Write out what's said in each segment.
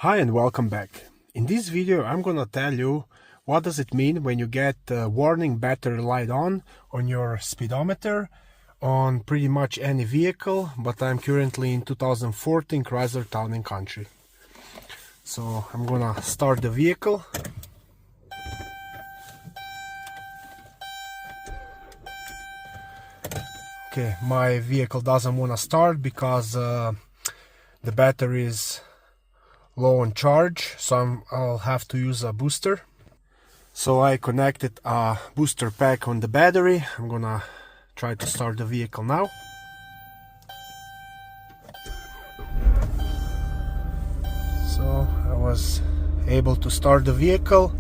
Hi and welcome back. In this video I'm gonna tell you what does it mean when you get warning battery light on your speedometer on pretty much any vehicle, but I'm currently in 2014 Chrysler Town & Country. So I'm gonna start the vehicle. Okay, my vehicle doesn't want to start because the battery is low on charge, so I'll have to use a booster. So I connected a booster pack on the battery. I'm gonna try to start the vehicle now. So I was able to start the vehicle,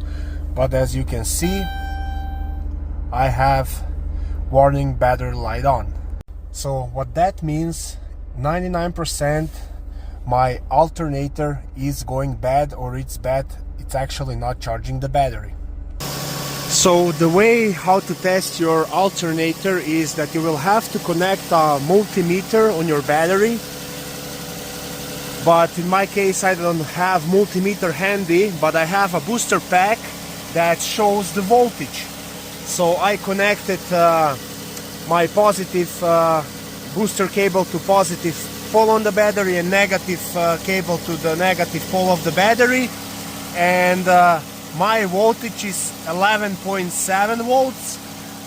but as you can see, I have warning battery light on. So what that means, 99% my alternator is going bad, or it's bad, it's actually not charging the battery. So the way how to test your alternator is that you will have to connect a multimeter on your battery, but in my case I don't have multimeter handy, but I have a booster pack that shows the voltage. So I connected my positive booster cable to positive pole on the battery and negative cable to the negative pole of the battery, and my voltage is 11.7 volts,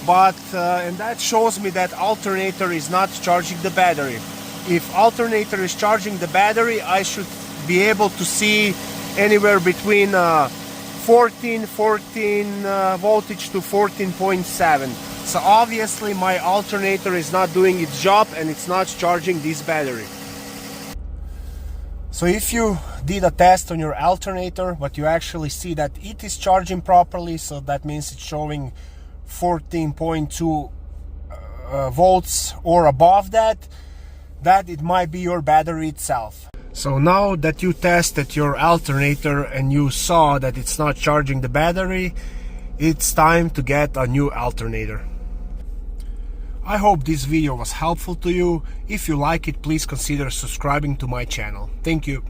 but and that shows me that alternator is not charging the battery. If alternator is charging the battery, I should be able to see anywhere between 14 voltage to 14.7. So obviously my alternator is not doing its job and it's not charging this battery. So if you did a test on your alternator, but you actually see that it is charging properly, so that means it's showing 14.2 volts or above that it might be your battery itself. So now that you tested your alternator and you saw that it's not charging the battery, it's time to get a new alternator. I hope this video was helpful to you. If you like it, please consider subscribing to my channel. Thank you.